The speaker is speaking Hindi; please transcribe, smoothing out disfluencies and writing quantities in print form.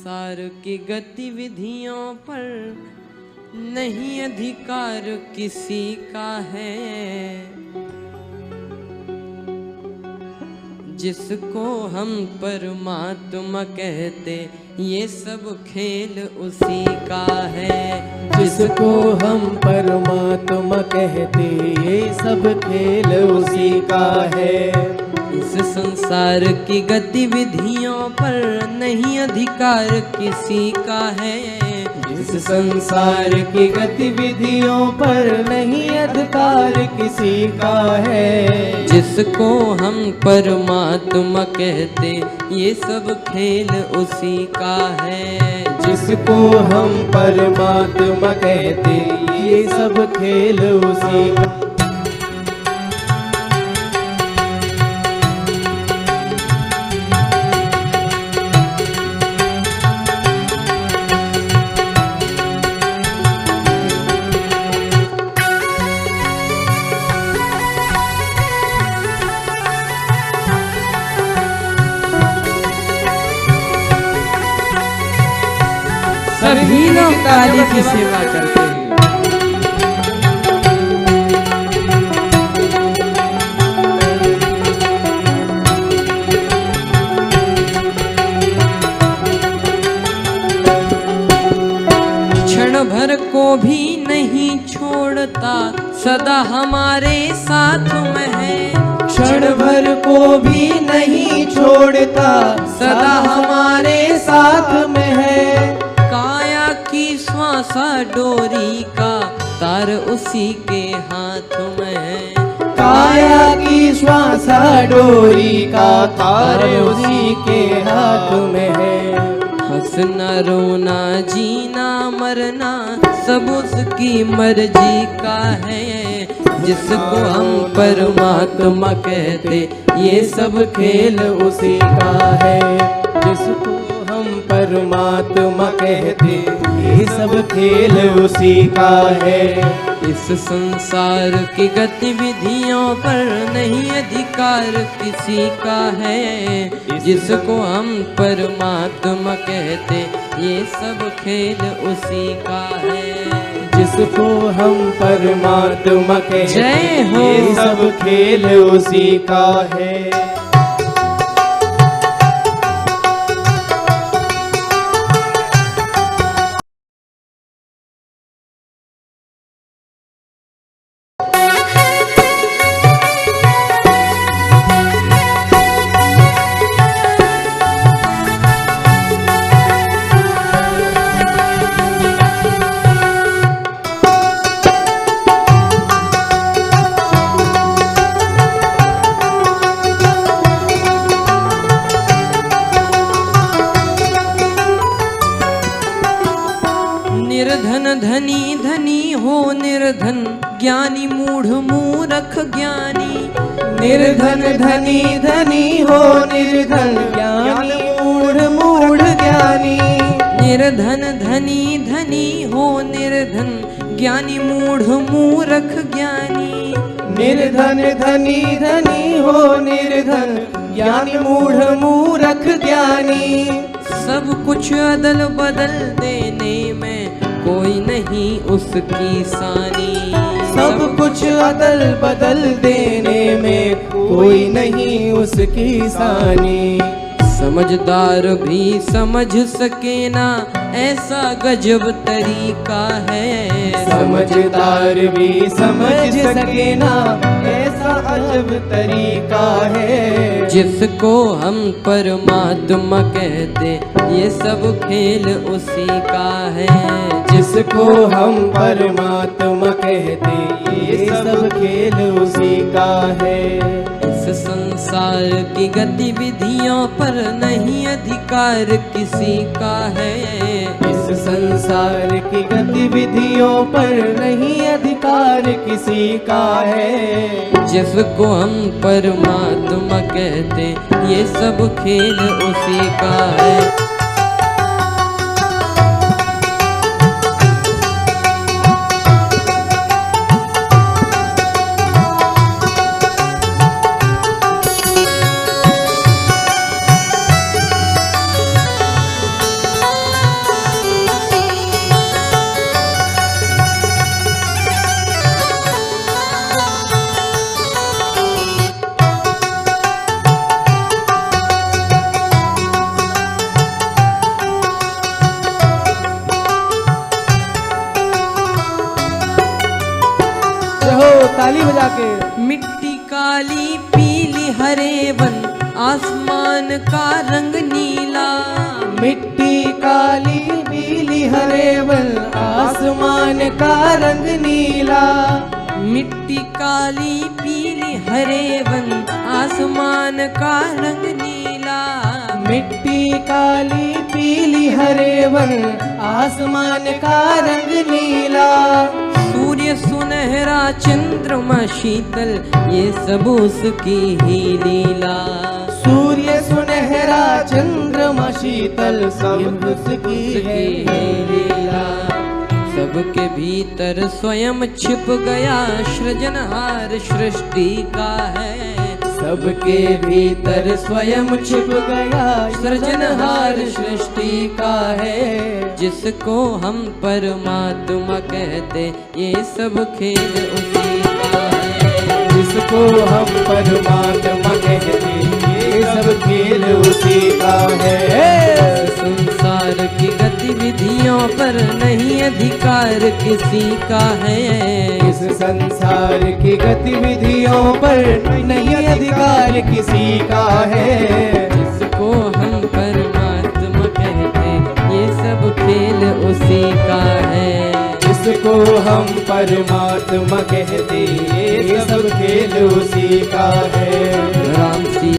संसार की गतिविधियों पर नहीं अधिकार किसी का है। जिसको हम परमात्मा कहते ये सब खेल उसी का है। जिसको हम परमात्मा कहते ये सब खेल उसी का है। इस संसार की गतिविधियों पर नहीं अधिकार किसी का है। इस संसार की गतिविधियों पर नहीं अधिकार किसी का है। जिसको हम परमात्मा कहते ये सब खेल उसी का है। जिसको हम परमात्मा कहते ये सब खेल उसी का। सभी लोग काली की सेवा करते हैं। क्षण भर को भी नहीं छोड़ता सदा हमारे साथ में है। क्षण भर को भी नहीं छोड़ता सदा हमारे साथ में है। की श्वासा डोरी का तार उसी के हाथ में है। काया की श्वासा डोरी का तार उसी के हाथ में है। हंसना रोना जीना मरना सब उसकी मर्जी का है। जिसको हम परमात्मा कहते ये सब खेल उसी का है। जिसको हम परमात्मा कहते ये सब खेल उसी का है। इस संसार की गतिविधियों पर नहीं अधिकार किसी का है। जिसको हम परमात्मा कहते ये सब खेल उसी का है। जिसको हम परमात्मा कहते जय हो। ये सब खेल उसी का है। निर्धन धनी धनी हो निर्धन ज्ञानी मूढ़ मूर्ख ज्ञानी। निर्धन धनी धनी हो निर्धन ज्ञानी मूढ़ मूढ़ ज्ञानी। निर्धन धनी धनी हो निर्धन ज्ञानी मूढ़ मूर्ख ज्ञानी। निर्धन धनी धनी हो निर्धन ज्ञानी मूढ़ मूर्ख ज्ञानी। सब कुछ अदल बदल देने में कोई नहीं उसकी सानी। सब कुछ अदल बदल देने में कोई नहीं उसकी सानी। समझदार भी समझ सके ना ऐसा गजब तरीका है। समझदार भी समझ सके ना ऐसा अजब तरीका है। जिसको हम परमात्मा कहते ये सब खेल उसी का है। जिसको हम परमात्मा कहते ये सब खेल उसी का है। इस संसार की गतिविधियों पर नहीं अधिकार किसी का है। इस संसार की गतिविधियों पर नहीं अधिकार किसी का है। जिसको हम परमात्मा कहते ये सब खेल उसी का है। ताली बजा के। मिट्टी काली पीली हरे वन आसमान का रंग नीला। मिट्टी काली पीली हरे वन आसमान का रंग नीला। मिट्टी काली पीली हरे वन आसमान का रंग नीला। मिट्टी काली पीली हरे वन आसमान का रंग नीला। सूर्य सुनहरा चंद्रमा शीतल ये सब उसकी ही लीला। सूर्य सुनहरा चंद्रमा शीतल सब उसकी है लीला। सबके भीतर स्वयं छिप गया सृजनहार सृष्टि का है। सबके भीतर स्वयं छिप गया सृजनहार सृष्टि का है। जिसको हम परमात्मा कहते ये सब खेल उसी का है। जिसको हम परमात्मा कहते ये सब खेल उसी का है। संसार की गतिविधियों पर नहीं अधिकार किसी का है। इस संसार की गतिविधियों पर नहीं अधिकार किसी का है। जिसको हम परमात्मा कहते ये सब खेल उसी का है। जिसको हम परमात्मा कहते ये सब खेल उसी का है। राम सी